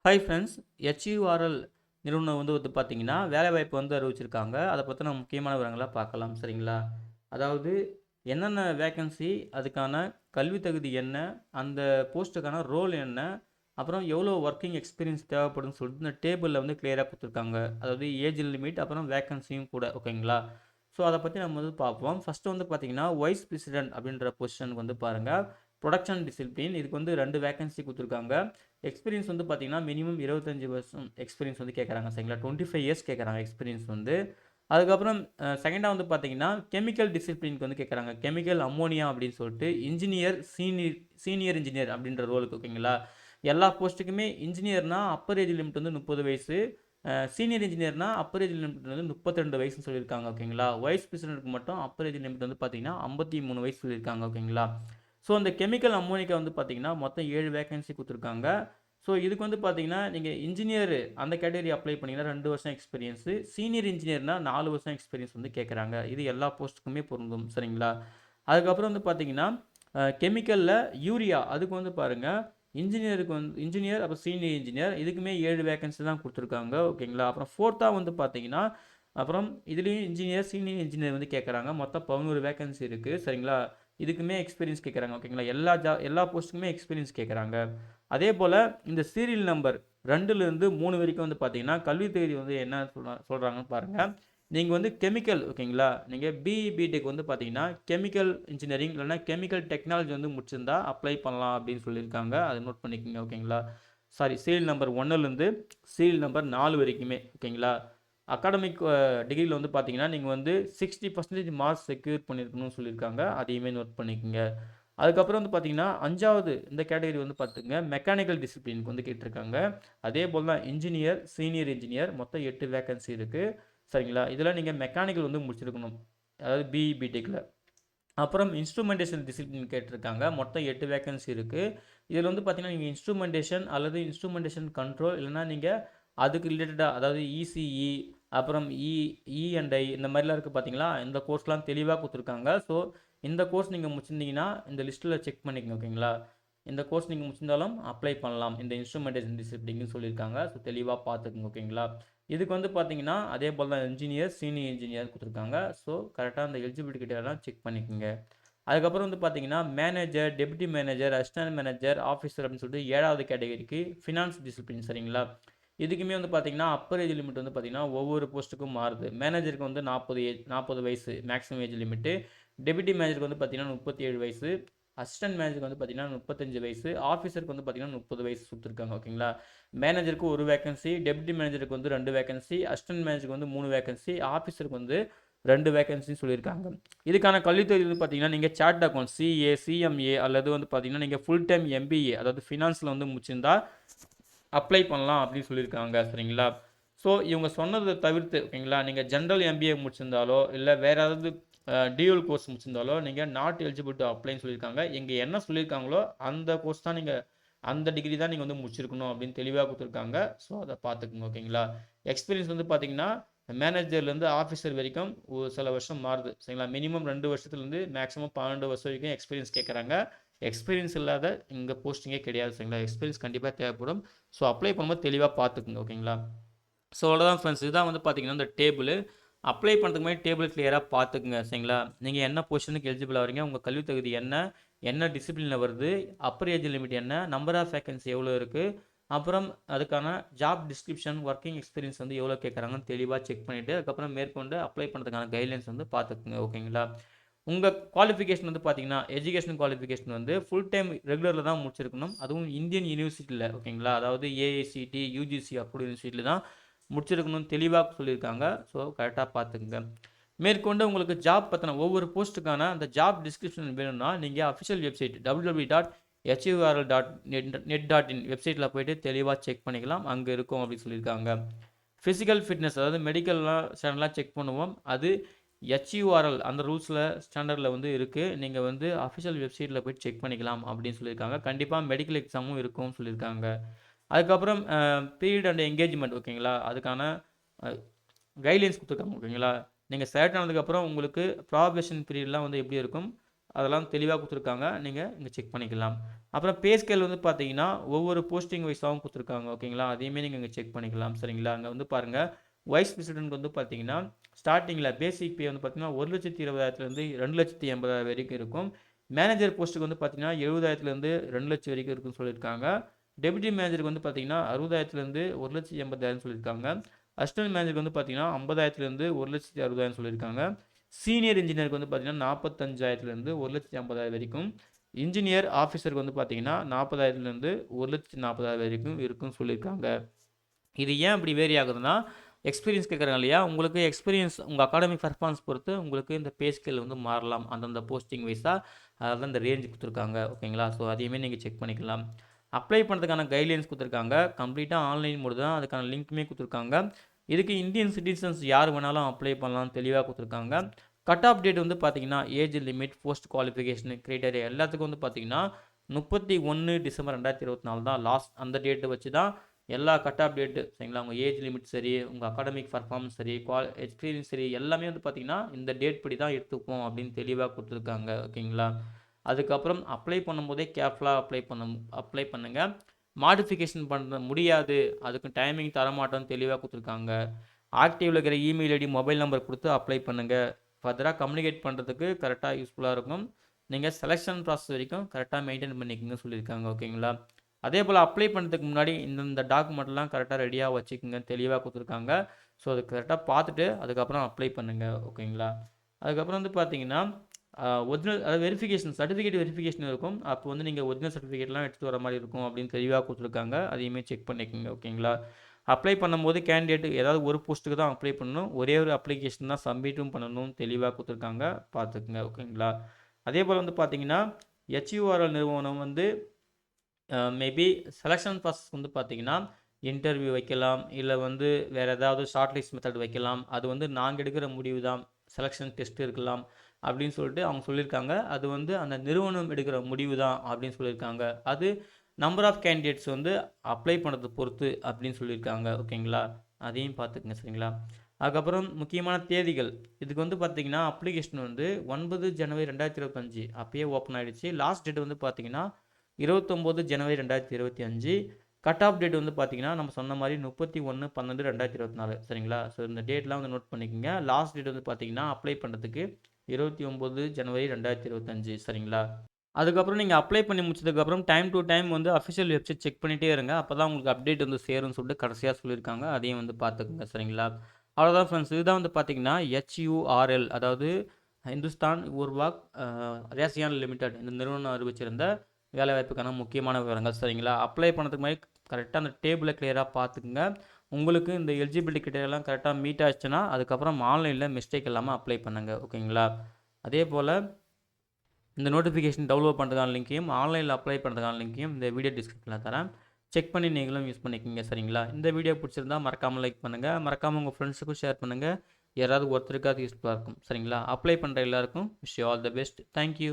Hi friends. HURL நிறுவனம் வந்து பார்த்தீங்கன்னா, வேலைவாய்ப்பு வந்து அறிவிச்சிருக்காங்க. அத பத்தின முக்கியமான விவரங்கள பார்க்கலாம். சரிங்களா? அதாவது என்னென்ன வேக்கன்சி, அதுக்கான கல்வி தகுதி என்ன, அந்த போஸ்ட்டுக்கான ரோல் என்ன, அப்புறம் எவ்வளோ ஒர்க்கிங் எக்ஸ்பீரியன்ஸ் தேவைப்படும்னு சொல்லிட்டு இந்த டேபிள்ல வந்து கிளியரா குடுத்துருக்காங்க. அதாவது ஏஜ் லிமிட் அப்புறம் வேக்கன்சியும் கூட. ஓகேங்களா? ஸோ அத பத்தி நம்ம வந்து பார்ப்போம். ஃபர்ஸ்ட்டு வந்து பார்த்தீங்கன்னா, வைஸ் பிரசிடென்ட் அப்படின்ற பொசிஷனுக்கு வந்து பாருங்க. புரொடக்ஷன் டிசிப்ளின் இதுக்கு வந்து 2 வேக்கன்சி குடுத்துருக்காங்க. எக்ஸ்பீரியன்ஸ் வந்து பார்த்தீங்கன்னா, மினிமம் 25 வருஷம் எக்ஸ்பீரியன்ஸ் வந்து கேட்குறாங்க. சரிங்களா? 25 இயர்ஸ் கேட்குறாங்க எக்ஸ்பீரியன்ஸ் வந்து. அதுக்கப்புறம் செகண்டா வந்து பார்த்தீங்கன்னா, கெமிக்கல் டிசிப்ளின்க்கு வந்து கேட்குறாங்க. கெமிக்கல் அம்மோனியா அப்படின்னு சொல்லிட்டு இன்ஜினியர், சீனியர் இன்ஜினியர் அப்படின்ற ரோலுக்கு ஓகேங்களா? எல்லா போஸ்ட்டுக்குமே இன்ஜினியர்னா அப்பர் ஏஜ் லிமிட் வந்து 30 வயசு. சீனியர் இன்ஜினியர்னா அப்பர் ஏஜ் லிமிட் வந்து 32 வயசுன்னு சொல்லியிருக்காங்க. ஓகேங்களா? வைஸ் பிரசிடென்ட்க்கு மட்டும் அப்பர் ஏஜ் லிமிட் வந்து பார்த்தீங்கன்னா, 53 வயசு சொல்லியிருக்காங்க. ஓகேங்களா? ஸோ அந்த கெமிக்கல் அம்மோனிக்கா வந்து பார்த்தீங்கன்னா, மொத்தம் 7 வேக்கன்சி குடுத்துருக்காங்க. ஸோ இதுக்கு வந்து பார்த்தீங்கன்னா, நீங்க இன்ஜினியர் அந்த கேட்டகரி அப்ளை பண்ணீங்கன்னா 2 வருஷம் எக்ஸ்பீரியன்ஸு. சீனியர் இன்ஜினியர்னா 4 வருஷம் எக்ஸ்பீரியன்ஸ் வந்து கேட்குறாங்க. இது எல்லா போஸ்ட்டுக்குமே பொருந்தும். சரிங்களா? அதுக்கப்புறம் வந்து பார்த்தீங்கன்னா, கெமிக்கல்ல யூரியா அதுக்கு வந்து பாருங்க, இன்ஜினியருக்கு வந்து இன்ஜினியர் அப்புறம் சீனியர் இன்ஜினியர் இதுக்குமே 7 வேக்கன்சி தான் குடுத்துருக்காங்க. ஓகேங்களா? அப்புறம் 4தா வந்து பார்த்தீங்கன்னா, அப்புறம் இதுலயும் இன்ஜினியர், சீனியர் இன்ஜினியர் வந்து கேட்குறாங்க. மொத்தம் 11 வேக்கன்சி இருக்கு. சரிங்களா? இதுக்குமே எக்ஸ்பீரியன்ஸ் கேட்குறாங்க. ஓகேங்களா? எல்லா போஸ்ட்டுக்குமே எக்ஸ்பீரியன்ஸ் கேட்குறாங்க. அதே போல இந்த சீரியல் நம்பர் 2லிருந்து 3 வரைக்கும் வந்து பார்த்தீங்கன்னா, கல்வி தகுதி வந்து என்ன சொல்றாங்கன்னு பாருங்க. நீங்க வந்து கெமிக்கல் ஓகேங்களா? நீங்க பிஇ, பிடெக் வந்து பார்த்தீங்கன்னா, கெமிக்கல் இன்ஜினியரிங் இல்லன்னா கெமிக்கல் டெக்னாலஜி வந்து முடிச்சிருந்தா அப்ளை பண்ணலாம் அப்படின்னு சொல்லியிருக்காங்க. அத நோட் பண்ணிக்கங்க. ஓகேங்களா? சாரி சீரியல் நம்பர் 1லிருந்து சீரியல் நம்பர் 4 வரைக்குமே. ஓகேங்களா? அகாடமிக் டிகிரில வந்து பார்த்தீங்கன்னா, நீங்க வந்து 60% மார்க்ஸ் செக்யூர் பண்ணியிருக்கணும்னு சொல்லியிருக்காங்க. அதையுமே நோட் பண்ணிக்கங்க. அதுக்கப்புறம் வந்து பார்த்தீங்கன்னா, 5வது இந்த கேட்டகரி வந்து பார்த்துக்கங்க, மெக்கானிக்கல் டிசிப்ளின்க்கு வந்து கேட்டிருக்காங்க. அதே போல தான் இன்ஜினியர், சீனியர் இன்ஜினியர் மொத்தம் 8 வேக்கன்சி இருக்கு. சரிங்களா? இதில நீங்க மெக்கானிக்கல் வந்து முடிச்சிருக்கணும். அதாவது பிஇ, பிடெக்ல. அப்புறம் இன்ஸ்ட்ருமென்டேஷன் டிசிப்ளின் கேட்டிருக்காங்க. மொத்தம் 8 வேக்கன்சி இருக்கு. இதில வந்து பார்த்தீங்கன்னா, நீங்க இன்ஸ்ட்ருமென்டேஷன் அல்லது இன்ஸ்ட்ருமென்டேஷன் கண்ட்ரோல் இல்லன்னா நீங்க அதுக்கு ரிலேட்டடா அதாவது இசிஇ அப்புறம் இ&ஐ இந்த மாதிரிலாம் இருக்கு பார்த்தீங்களா? இந்த கோர்ஸ்லாம் தெளிவா குடுத்துருக்காங்க. ஸோ இந்த கோர்ஸ் நீங்க முடிச்சிருந்தீங்கன்னா, இந்த லிஸ்ட்ல செக் பண்ணிக்கங்க. ஓகேங்களா? இந்த கோர்ஸ் நீங்க முடிச்சிருந்தாலும் அப்ளை பண்ணலாம். இந்த இன்ஸ்ட்ருமென்டேஷன் டிசிப்ளின்னு சொல்லியிருக்காங்க. ஸோ தெளிவா பார்த்துக்கங்க. ஓகேங்களா? இதுக்கு வந்து பார்த்தீங்கன்னா, அதே போல தான் இன்ஜினியர், சீனியர் இன்ஜினியர் குடுத்துருக்காங்க. ஸோ கரெக்ட்டா அந்த எலிஜிபிலிட்டி கிரைட்டீரியாலாம் செக் பண்ணிக்கங்க. அதுக்கப்புறம் வந்து பார்த்தீங்கன்னா, manager, deputy manager, assistant manager, officer அப்படின்னு சொல்லிட்டு 7வது கேட்டகரிக்கு ஃபினான்ஸ் டிசிப்ளின் சரிங்களா? இதுக்குமே வந்து பார்த்தீங்கன்னா, அப்பர் ஏஜ் லிமிட் வந்து பார்த்தீங்கன்னா, ஒவ்வொரு போஸ்ட்டுக்கும் மாறுது. மேனேஜருக்கு வந்து 40 வயசு மேக்ஸிமம் ஏஜ் லிமிட்டு. டெப்யூட்டி மேனேஜருக்கு வந்து பார்த்தீங்கன்னா 37 வயசு. அசிஸ்டன்ட் மேனேஜருக்கு வந்து பார்த்தீங்கன்னா 35 வயசு. ஆஃபீஸருக்கு வந்து பார்த்தீங்கன்னா 30 வயசு குடுத்துருக்காங்க. ஓகேங்களா? மேனேஜருக்கு 1 வேக்கன்சி, டெப்யூட்டி மேனேஜருக்கு வந்து 2 வேக்கன்சி, அசிஸ்டன்ட் மேனேஜருக்கு வந்து 3 வேக்கன்சி, ஆஃபீஸருக்கு வந்து 2 வேக்கன்சின்னு சொல்லியிருக்காங்க. இதுக்கான கல்வித் தகுதி வந்து பார்த்தீங்கன்னா, நீங்க சார்ட்டர்ட் அக்கவுண்ட் சிஏ, சிஎம்ஏ அல்லது வந்து பார்த்தீங்கன்னா, நீங்க ஃபுல் டைம் எம்பிஏ அதாவது ஃபினான்ஸ்ல வந்து முடிச்சிருந்தா அப்ளை பண்ணலாம் அப்படின்னு சொல்லியிருக்காங்க. சரிங்களா? ஸோ இவங்க சொன்னத தவிர்த்து ஓகேங்களா, நீங்க ஜெனரல் எம்பிஏ முடிச்சிருந்தாலோ, இல்ல வேற ஏதாவது டியூவல் கோர்ஸ் முடிச்சிருந்தாலோ, நீங்க நாட் எலிஜிபிள் டூ அப்ளைன்னு சொல்லியிருக்காங்க. இங்க என்ன சொல்லியிருக்காங்களோ, அந்த கோர்ஸ் தான் நீங்க அந்த டிகிரி தான் நீங்க வந்து முடிச்சிருக்கணும் அப்படின்னு தெளிவா குடுத்துருக்காங்க. ஸோ அத பார்த்துக்கங்க. ஓகேங்களா? எக்ஸ்பீரியன்ஸ் வந்து பார்த்தீங்கன்னா, மேனேஜர்லேருந்து ஆஃபீசர் வரைக்கும் ஒரு சில வருஷம் மாறுது. சரிங்களா? மினிமம் 2 வருஷத்துலேருந்து மேக்ஸிமம் 12 வருஷம் வரைக்கும் எக்ஸ்பீரியன்ஸ் கேட்குறாங்க. எக்ஸ்பீரியன்ஸ் இல்லாத இங்க போஸ்டிங்கே கிடையாது. சரிங்களா? எக்ஸ்பீரியன்ஸ் கண்டிப்பா தேவைப்படும். ஸோ அப்ளை பண்ணும்போது தெளிவா பார்த்துக்குங்க. ஓகேங்களா? ஸோ அவ்வளோதான் ஃப்ரெண்ட்ஸ். இதுதான் வந்து பார்த்தீங்கன்னா, இந்த டேபிளு. அப்ளை பண்ணுறதுக்கு முன்னாடி டேபிள் கிளியரா பார்த்துக்குங்க. சரிங்களா? நீங்க என்ன பொசிஷனுக்கு எலிஜிபிள் ஆகுறீங்க, உங்க கல்வி தகுதி என்ன, என்ன டிசிப்ளின்ல வருது, அப்பர் ஏஜ் லிமிட் என்ன, நம்பர் ஆஃப் வேக்கன்சி எவ்வளோ இருக்கு, அப்புறம் அதுக்கான ஜாப் டிஸ்கிரிப்ஷன், ஒர்க்கிங் எக்ஸ்பீரியன்ஸ் வந்து எவ்வளோ கேட்குறாங்கன்னு தெளிவா செக் பண்ணிட்டு, அதுக்கப்புறம் மேற்கொண்டு அப்ளை பண்ணுறதுக்கான கைட்லைன்ஸ் வந்து பார்த்துக்குங்க. ஓகேங்களா? உங்க குவாலிஃபிகேஷன் வந்து பார்த்தீங்கன்னா, எஜுகேஷன் குவாலிஃபிகேஷன் வந்து ஃபுல் டைம் ரெகுலர்ல தான் முடிச்சிருக்கணும். அதுவும் இந்தியன் யூனிவர்சிட்டில ஓகேங்களா? அதாவது ஏஐசிடி, யுஜிசி அப்ரூவ்ட் யூனிவர்சிட்டில தான் முடிச்சிருக்கணும்னு தெளிவா சொல்லியிருக்காங்க. ஸோ கரெக்ட்டா பார்த்துக்கங்க. மேற்கொண்டு உங்களுக்கு ஜாப் பத்தின ஒவ்வொரு போஸ்ட்டுக்கான அந்த ஜாப் டிஸ்கிரிப்ஷன் வேணும்னா, நீங்க அஃபிஷியல் வெப்சைட் www.hurl.net.in வெப்சைட்ல போயிட்டு தெளிவா செக் பண்ணிக்கலாம். அங்க இருக்கும் அப்படின்னு சொல்லியிருக்காங்க. பிசிக்கல் ஃபிட்னஸ் அதாவது மெடிக்கல்லாம் ஸ்டாண்டர்ட்லாம் செக் பண்ணுவோம். அது HURL அந்த ரூல்ஸ்ல ஸ்டாண்டர்ட்ல வந்து இருக்கு. நீங்க வந்து அஃபிஷியல் வெப்சைட்ல போய் செக் பண்ணிக்கலாம் அப்படின்னு சொல்லியிருக்காங்க. கண்டிப்பா மெடிக்கல் எக்ஸாமும் இருக்கும்னு சொல்லியிருக்காங்க. அதுக்கப்புறம் பீரியட் அண்ட் என்கேஜ்மெண்ட் ஓகேங்களா? அதுக்கான அ கைட்லைன்ஸ் குடுத்துருக்காங்க ஓகேங்களா? நீங்க செலக்ட் ஆனதுக்கப்புறம் உங்களுக்கு ப்ராபேஷன் பீரியட்லாம் வந்து எப்படி இருக்கும்? அதெல்லாம் தெளிவாக கொடுத்துருக்காங்க. நீங்கள் இங்கே செக் பண்ணிக்கலாம். அப்புறம் பே ஸ்கேல் வந்து பார்த்தீங்கன்னா, ஒவ்வொரு போஸ்டிங் வைஸாகவும் கொடுத்துருக்காங்க. ஓகேங்களா? அதையுமே நீங்கள் இங்கே செக் பண்ணிக்கலாம். சரிங்களா? அங்கே வந்து பாருங்கள், வைஸ் பிரசிடென்ட்க்கு வந்து பார்த்தீங்கன்னா, ஸ்டார்ட்டிங்கில் பேசிக் பே வந்து பார்த்தீங்கன்னா 1,20,000லேருந்து 2,80,000 வரைக்கும் இருக்கும். மேனேஜர் போஸ்ட்டுக்கு வந்து பார்த்தீங்கன்னா 70,000லேருந்து 2,00,000 வரைக்கும் இருக்குன்னு சொல்லியிருக்காங்க. டெப்யூட்டி மேனேஜருக்கு வந்து பார்த்தீங்கன்னா 60,000லேருந்து 1,80,000 சொல்லியிருக்காங்க. அசிஸ்டன்ட் மேனேஜருக்கு வந்து பார்த்தீங்கன்னா 50,000லேருந்து 1,60,000 சொல்லியிருக்காங்க. சீனியர் இன்ஜினியருக்கு வந்து பார்த்தீங்கன்னா 45,000லேருந்து 1,50,000 வரைக்கும். இன்ஜினியர் ஆஃபீஸருக்கு வந்து பார்த்தீங்கன்னா 40,000லேருந்து 1,40,000 வரைக்கும் இருக்குன்னு சொல்லியிருக்காங்க. இது ஏன் இப்படி வேரி ஆகுதுன்னா, எக்ஸ்பீரியன்ஸ் கேட்குறாங்க இல்லையா? உங்களுக்கு எக்ஸ்பீரியன்ஸ் உங்கள் அகாடமிக் பெர்ஃபார்மன்ஸ் பொறுத்து உங்களுக்கு இந்த பே ஸ்கேல் வந்து மாறலாம். அந்தந்த போஸ்டிங் வைஸாக அதான் இந்த ரேஞ்ச் கொடுத்துருக்காங்க. ஓகேங்களா? ஸோ அதையுமே நீங்கள் செக் பண்ணிக்கலாம். அப்ளை பண்ணுறதுக்கான கைட்லைன்ஸ் கொடுத்துருக்காங்க. கம்ப்ளீட்டாக ஆன்லைன் மோடு தான். அதுக்கான லிங்க்குமே கொடுத்துருக்காங்க. இதுக்கு இந்தியன் சிட்டிசன்ஸ் யார் வேணாலும் அப்ளை பண்ணலாம் தெளிவாக கொடுத்துருக்காங்க. கட் ஆஃப் டேட் வந்து பார்த்தீங்கன்னா, age limit, post qualification criteria எல்லாத்துக்கும் வந்து பார்த்தீங்கன்னா 31 டிசம்பர் 2024 தான் லாஸ்ட். அந்த டேட்டை வச்சு தான் எல்லா கட் ஆஃப் டேட்டு சரிங்களா? உங்கள் ஏஜ் லிமிட் சரி, உங்கள் அகாடமிக் பர்ஃபார்மன்ஸ் சரி, எக்ஸ்பீரியன்ஸ் சரி, எல்லாமே வந்து பார்த்தீங்கன்னா இந்த டேட் படி தான் எடுத்துப்போம் அப்படின்னு தெளிவாக கொடுத்துருக்காங்க. ஓகேங்களா? அதுக்கப்புறம் அப்ளை பண்ணும்போதே கேர்ஃபுல்லாக அப்ளை பண்ணுங்கள். மாடிஃபிகேஷன் பண்ண முடியாது, அதுக்கு டைமிங் தரமாட்டோம்னு தெளிவாக கொடுத்துருக்காங்க. ஆக்டிவில் இருக்கிற இமெயில் ஐடி, மொபைல் நம்பர் கொடுத்து அப்ளை பண்ணுங்கள். ஃபர்தராக கம்யூனிகேட் பண்ணுறதுக்கு கரெக்டாக யூஸ்ஃபுல்லாக இருக்கும். நீங்கள் செலெக்ஷன் ப்ராசஸ் வரைக்கும் கரெக்டாக மெயின்டைன் பண்ணிக்கோங்க சொல்லியிருக்காங்க. ஓகேங்களா? அதே போல் அப்ளை பண்ணுறதுக்கு முன்னாடி இந்த டாக்குமெண்ட்லாம் கரெக்டாக ரெடியாக வச்சுக்கோங்க தெளிவாக கொடுத்துருக்காங்க. ஸோ அது கரெக்டாக பார்த்துட்டு அதுக்கப்புறம் அப்ளை பண்ணுங்கள். ஓகேங்களா? அதுக்கப்புறம் வந்து பார்த்தீங்கன்னா ஒரிஜினல் அதாவது வெரிஃபிகேஷன் சர்டிஃபிகேட் வெரிஃபிகேஷன் இருக்கும். அப்போ வந்து நீங்கள் ஒரிஜினல் சர்டிஃபிகேட்லாம் எடுத்துகிட்டு வர மாதிரி இருக்கும் அப்படின்னு தெளிவாக கொடுத்துருக்காங்க. அதையுமே செக் பண்ணிக்கோங்க. ஓகேங்களா? அப்ளை பண்ணும்போது கேண்டிடேட் ஏதாவது ஒரு போஸ்ட்டுக்கு தான் அப்ளை பண்ணணும். ஒரே ஒரு அப்ளிகேஷன் தான் சப்மிட்டும் பண்ணணும் தெளிவாக கொடுத்துருக்காங்க. பார்த்துக்குங்க. ஓகேங்களா? அதே போல் வந்து பார்த்தீங்கன்னா HURL நிறுவனம் வந்து மேபி செலெக்ஷன் ப்ராசஸ் வந்து பார்த்தீங்கன்னா இன்டர்வியூ வைக்கலாம், இல்லை வந்து வேறு ஏதாவது ஷார்ட் லிஸ்ட் மெத்தட் வைக்கலாம். அது வந்து நாங்கள் எடுக்கிற முடிவு தான். செலெக்ஷன் டெஸ்ட் இருக்கலாம் அப்படின்னு சொல்லிட்டு அவங்க சொல்லியிருக்காங்க. அது வந்து அந்த நிறுவனம் எடுக்கிற முடிவு தான் அப்படின்னு சொல்லியிருக்காங்க. அது நம்பர் ஆஃப் கேண்டிடேட்ஸ் வந்து அப்ளை பண்ணுறதை பொறுத்து அப்படின்னு சொல்லியிருக்காங்க. ஓகேங்களா? அதையும் பார்த்துக்குங்க. சரிங்களா? அதுக்கப்புறம் முக்கியமான தேதிகள். இதுக்கு வந்து பார்த்தீங்கன்னா அப்ளிகேஷன் வந்து 9 ஜனவரி 2025 அப்பயே ஓப்பன் ஆகிடுச்சு. லாஸ்ட் டேட் வந்து பார்த்தீங்கன்னா 29 ஜனவரி 2025. கட் ஆஃப் டேட் வந்து பார்த்தீங்கன்னா நம்ம சொன்ன மாதிரி 31/12/2024 சரிங்களா? ஸோ இந்த டேட்லாம் வந்து நோட் பண்ணிக்கோங்க. லாஸ்ட் டேட் வந்து பார்த்தீங்கன்னா அப்ளை பண்ணுறதுக்கு 29 ஜனவரி 2025 சரிங்களா? அதுக்கப்புறம் நீங்கள் அப்ளை பண்ணி முடிச்சதுக்கப்புறம் டைம் டு டைம் வந்து அஃபிஷியல் வெப்சைட் செக் பண்ணிகிட்டே இருங்க. அப்போ தான் உங்களுக்கு அப்டேட் வந்து சேரும்னு சொல்லிட்டு கடைசியாக சொல்லியிருக்காங்க. அதையும் வந்து பார்த்துக்குங்க. சரிங்களா? அவ்வளோதான் ஃப்ரெண்ட்ஸ். இதுதான் வந்து பார்த்தீங்கன்னா HURL அதாவது ஹிந்துஸ்தான் உர்வாக் ரேசியான் லிமிடெட் இந்த நிறுவனம் அறிவிச்சிருந்த வேலைவாய்ப்புக்கான முக்கியமான விவரங்கள். சரிங்களா? அப்ளை பண்ணுறதுக்கு மாதிரி கரெக்டாக அந்த டேபிளை கிளியராக பார்த்துக்குங்க. உங்களுக்கு இந்த எலிஜிபிலிட்டி கிட்டேலாம் கரெக்டாக மீட் ஆச்சுன்னா அதுக்கப்புறம் ஆன்லைனில் மிஸ்டேக் இல்லாமல் அப்ளை பண்ணுங்கள். ஓகேங்களா? அதே போல் இந்த நோட்டிஃபிகேஷன் டவுன்லோட் பண்ணுறதுக்கான லிங்க்கையும் ஆன்லைனில் அப்ளை பண்ணுறதுக்கான லிங்க்கையும் இந்த வீடியோ டிஸ்கிரிப்ஷனில் தரேன். செக் பண்ணி நீங்களும் யூஸ் பண்ணிக்கோங்க. சரிங்களா? இந்த வீடியோ பிடிச்சிருந்தா மறக்காமல் லைக் பண்ணுங்கள். மறக்காமல் உங்கள் ஃப்ரெண்ட்ஸுக்கும் ஷேர் பண்ணுங்கள். யாராவது ஒருத்தருக்காவது யூஸ்ஃபுல்லாக இருக்கும். சரிங்களா? அப்ளை பண்ணுற எல்லாருக்கும் wish you all the best. Thank you.